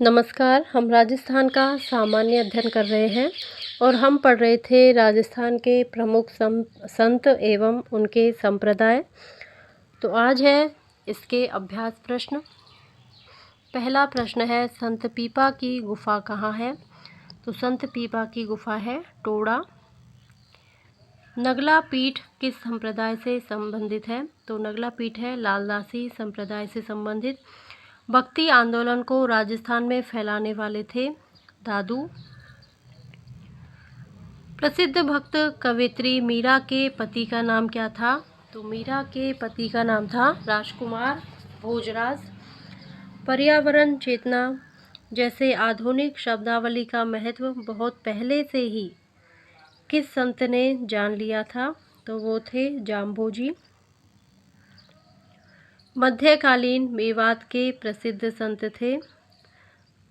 नमस्कार। हम राजस्थान का सामान्य अध्ययन कर रहे हैं और हम पढ़ रहे थे राजस्थान के प्रमुख संत एवं उनके संप्रदाय। तो आज है इसके अभ्यास प्रश्न। पहला प्रश्न है, संत पीपा की गुफा कहाँ है? तो संत पीपा की गुफा है टोड़ा। नगला पीठ किस संप्रदाय से संबंधित है? तो नगला पीठ है लालदासी संप्रदाय से संबंधित। भक्ति आंदोलन को राजस्थान में फैलाने वाले थे दादू। प्रसिद्ध भक्त कवयित्री मीरा के पति का नाम क्या था? तो मीरा के पति का नाम था राजकुमार भोजराज। पर्यावरण चेतना जैसे आधुनिक शब्दावली का महत्व बहुत पहले से ही किस संत ने जान लिया था? तो वो थे जाम्बोजी। मध्यकालीन मेवात के प्रसिद्ध संत थे।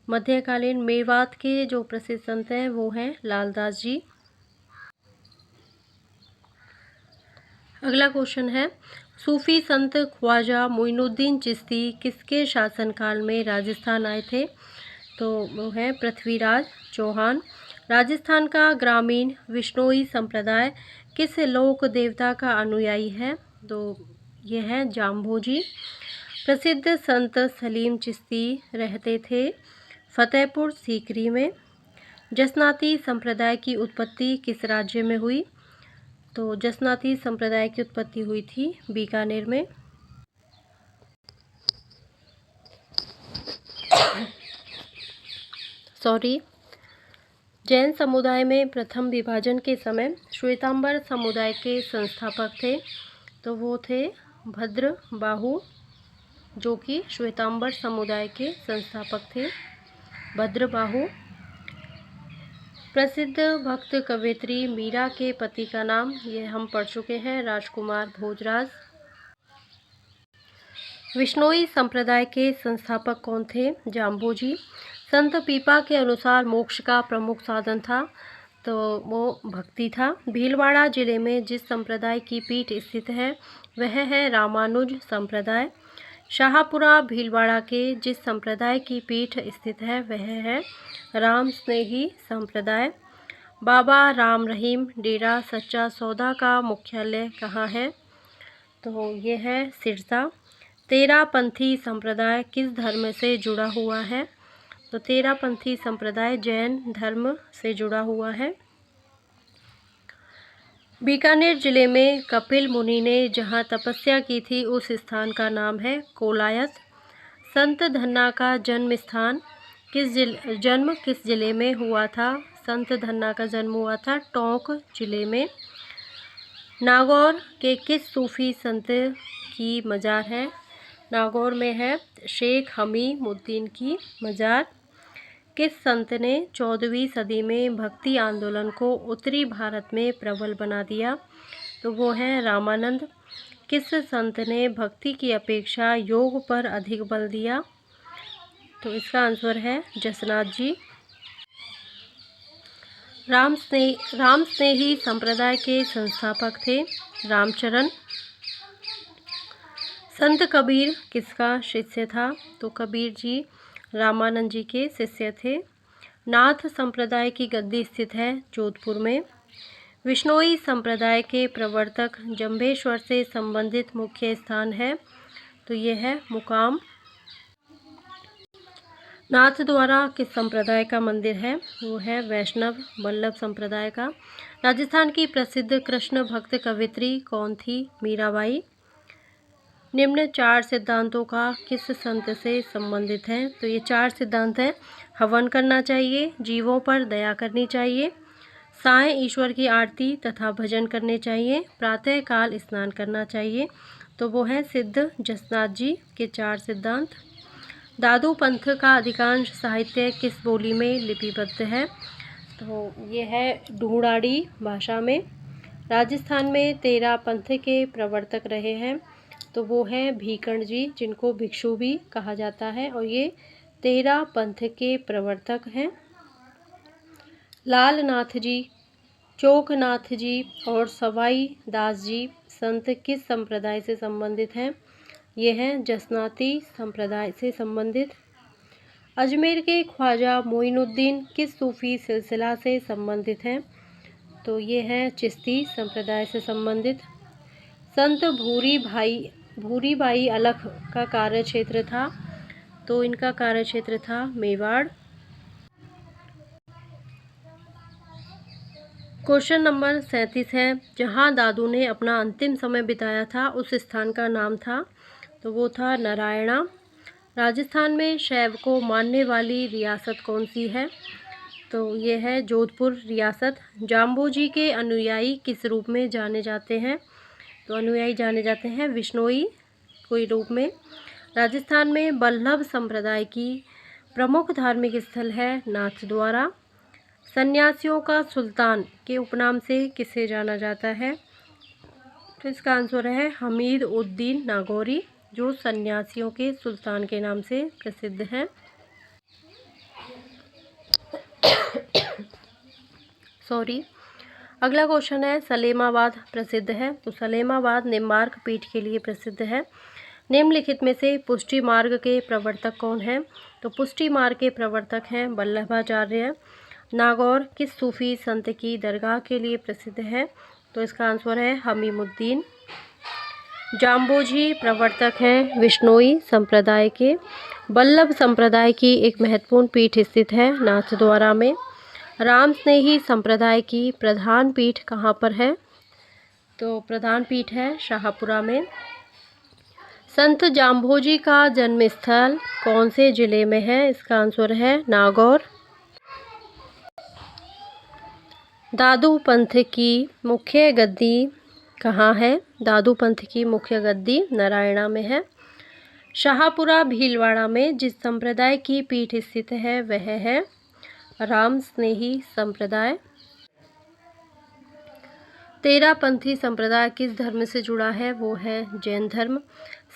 मध्यकालीन मेवात के जो प्रसिद्ध संत हैं वो हैं लालदास जी। अगला क्वेश्चन है, सूफी संत ख्वाजा मोइनुद्दीन चिश्ती किसके शासनकाल में राजस्थान आए थे? तो वो है पृथ्वीराज चौहान। राजस्थान का ग्रामीण विश्नोई संप्रदाय किस लोक देवता का अनुयायी है? तो यह है जाम्बोजी। प्रसिद्ध संत सलीम चिश्ती रहते थे फतेहपुर सीकरी में। जसनाती संप्रदाय की उत्पत्ति किस राज्य में हुई? तो जसनाती संप्रदाय की उत्पत्ति हुई थी बीकानेर में। जैन समुदाय में प्रथम विभाजन के समय श्वेतांबर समुदाय के संस्थापक थे। तो वो थे भद्रबाहु, जो कि श्वेतांबर समुदाय के संस्थापक थे भद्रबाहु। प्रसिद्ध भक्त कवयित्री मीरा के पति का नाम, यह हम पढ़ चुके हैं, राजकुमार भोजराज। विश्नोई संप्रदाय के संस्थापक कौन थे? जाम्बोजी। संत पीपा के अनुसार मोक्ष का प्रमुख साधन था, तो वो भक्ति था। भीलवाड़ा जिले में जिस संप्रदाय की पीठ स्थित है वह है रामानुज संप्रदाय। शाहपुरा भीलवाड़ा के जिस संप्रदाय की पीठ स्थित है वह है राम स्नेही संप्रदाय। बाबा राम रहीम डेरा सच्चा सौदा का मुख्यालय कहाँ है? तो ये है सिरसा। तेरापंथी संप्रदाय किस धर्म से जुड़ा हुआ है? तो तेरापंथी संप्रदाय जैन धर्म से जुड़ा हुआ है। बीकानेर जिले में कपिल मुनि ने जहाँ तपस्या की थी उस स्थान का नाम है कोलायत। संत धन्ना का जन्म स्थान किस जिले में हुआ था? संत धन्ना का जन्म हुआ था टोंक जिले में। नागौर के किस सूफी संत की मजार है? नागौर में है शेख हमीमुद्दीन की मजार। किस संत ने 14वीं सदी में भक्ति आंदोलन को उत्तरी भारत में प्रबल बना दिया? तो वो है रामानंद। किस संत ने भक्ति की अपेक्षा योग पर अधिक बल दिया? तो इसका आंसर है जसनाथ जी। राम स्नेही संप्रदाय के संस्थापक थे रामचरण। संत कबीर किसका शिष्य था? तो कबीर जी रामानंद जी के शिष्य थे। नाथ संप्रदाय की गद्दी स्थित है जोधपुर में। विश्नोई संप्रदाय के प्रवर्तक जंभेश्वर से संबंधित मुख्य स्थान है, तो यह है मुकाम। नाथ द्वारा किस संप्रदाय का मंदिर है? वो है वैष्णव वल्लभ संप्रदाय का। राजस्थान की प्रसिद्ध कृष्ण भक्त कवयित्री कौन थी? मीराबाई। निम्न 4 सिद्धांतों का किस संत से संबंधित है? तो ये 4 सिद्धांत हैं। हवन करना चाहिए, जीवों पर दया करनी चाहिए, साय ईश्वर की आरती तथा भजन करने चाहिए, प्रातः काल स्नान करना चाहिए। तो वो है सिद्ध जसनाथ जी के 4 सिद्धांत। दादू पंथ का अधिकांश साहित्य किस बोली में लिपिबद्ध है? तो ये है ढूंढाड़ी भाषा में। राजस्थान में 13 पंथ के प्रवर्तक रहे हैं, तो वो है भीकण जी, जिनको भिक्षु भी कहा जाता है, और ये 13 पंथ के प्रवर्तक हैं। लालनाथ जी, चोकनाथ जी और सवाई दास जी संत किस संप्रदाय से संबंधित हैं? ये हैं जसनाती संप्रदाय से संबंधित। अजमेर के ख्वाजा मोइनुद्दीन किस सूफ़ी सिलसिला से संबंधित हैं? तो ये हैं चिश्ती संप्रदाय से संबंधित। संत भूरीबाई अलख का कार्यक्षेत्र था, तो इनका कार्यक्षेत्र था मेवाड़। क्वेश्चन नंबर 37 है, जहाँ दादू ने अपना अंतिम समय बिताया था उस स्थान का नाम था, तो वो था नारायणा। राजस्थान में शैव को मानने वाली रियासत कौन सी है? तो ये है जोधपुर रियासत। जाम्बोजी के अनुयायी किस रूप में जाने जाते हैं? तो अनुयायी जाने जाते हैं विश्नोई कोई रूप में। राजस्थान में वल्लभ संप्रदाय की प्रमुख धार्मिक स्थल है नाथद्वारा। सन्यासियों का सुल्तान के उपनाम से किसे जाना जाता है? तो इसका आंसर है हमीद उद्दीन नागौरी, जो सन्यासियों के सुल्तान के नाम से प्रसिद्ध है। अगला क्वेश्चन है, सलेमाबाद प्रसिद्ध है। तो सलेमाबाद निम्बार्क पीठ के लिए प्रसिद्ध है। निम्नलिखित में से पुष्टि मार्ग के प्रवर्तक कौन हैं? तो पुष्टि मार्ग के प्रवर्तक हैं वल्लभाचार्य। नागौर किस सूफी संत की दरगाह के लिए प्रसिद्ध है? तो इसका आंसर है हमीमुद्दीन। जाम्बोजी प्रवर्तक हैं विश्नोई संप्रदाय के। वल्लभ संप्रदाय की एक महत्वपूर्ण पीठ स्थित है नाथद्वारा में। राम स्नेही संप्रदाय की प्रधान पीठ कहाँ पर है? तो प्रधान पीठ है शाहपुरा में। संत जाम्बोजी का जन्मस्थल कौन से जिले में है? इसका आंसर है नागौर। दादू पंथ की मुख्य गद्दी कहाँ है? दादू पंथ की मुख्य गद्दी नारायणा में है। शाहपुरा भीलवाड़ा में जिस संप्रदाय की पीठ स्थित है वह है राम स्नेही संप्रदाय। तेरापंथी संप्रदाय किस धर्म से जुड़ा है? वो है जैन धर्म।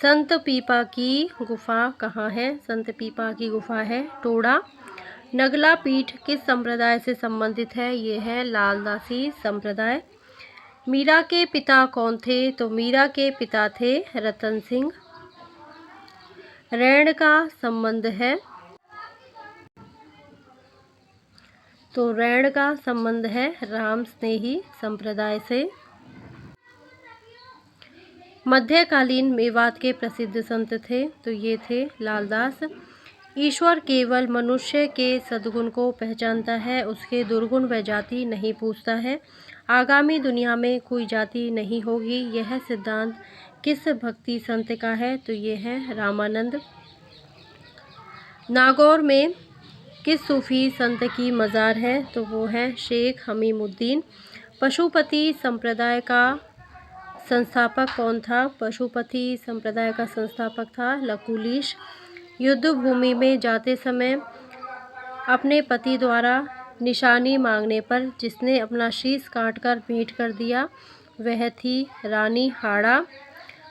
संत पीपा की गुफा कहाँ है? संत पीपा की गुफा है टोड़ा। नगला पीठ किस संप्रदाय से संबंधित है? ये है लालदासी संप्रदाय। मीरा के पिता कौन थे? तो मीरा के पिता थे रतन सिंह। रैण का संबंध है, तो रैण का संबंध है राम स्नेही संप्रदाय से। मध्यकालीन मेवात के प्रसिद्ध संत थे, तो ये थे लालदास। ईश्वर केवल मनुष्य के सद्गुण को पहचानता है, उसके दुर्गुण व जाति नहीं पूछता है। आगामी दुनिया में कोई जाति नहीं होगी, यह सिद्धांत किस भक्ति संत का है? तो ये है रामानंद। नागौर में किस सूफी संत की मज़ार है? तो वो है शेख हमीमुद्दीन। पशुपति संप्रदाय का संस्थापक कौन था? पशुपति संप्रदाय का संस्थापक था लकुलीश। युद्ध भूमि में जाते समय अपने पति द्वारा निशानी मांगने पर जिसने अपना शीश काटकर भेंट कर दिया वह थी रानी हाड़ा।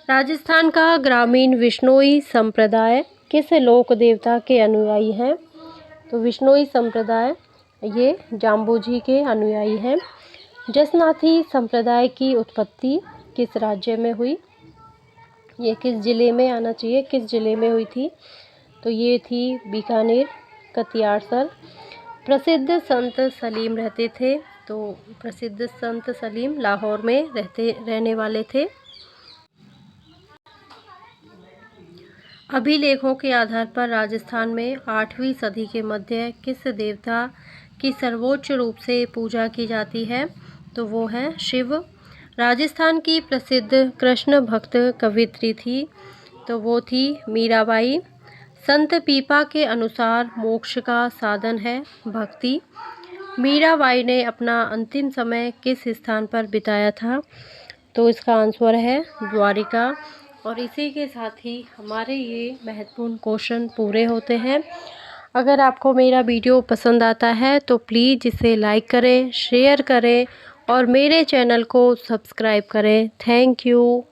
राजस्थान का ग्रामीण विश्नोई संप्रदाय किस लोक देवता के अनुयायी है? तो विश्नोई संप्रदाय ये जाम्बोजी के अनुयायी हैं। जसनाथी संप्रदाय की उत्पत्ति किस राज्य में हुई? ये किस ज़िले में आना चाहिए, किस ज़िले में हुई थी? तो ये थी बीकानेर कतियारसर। प्रसिद्ध संत सलीम रहते थे, तो प्रसिद्ध संत सलीम लाहौर में रहने वाले थे। अभिलेखों के आधार पर राजस्थान में 8वीं सदी के मध्य किस देवता की सर्वोच्च रूप से पूजा की जाती है? तो वो है शिव। राजस्थान की प्रसिद्ध कृष्ण भक्त कवियत्री थी, तो वो थी मीराबाई। संत पीपा के अनुसार मोक्ष का साधन है भक्ति। मीराबाई ने अपना अंतिम समय किस स्थान पर बिताया था? तो इसका आंसर है द्वारिका। और इसी के साथ ही हमारे ये महत्वपूर्ण क्वेश्चन पूरे होते हैं। अगर आपको मेरा वीडियो पसंद आता है तो प्लीज़ इसे लाइक करें, शेयर करें और मेरे चैनल को सब्सक्राइब करें। Thank you.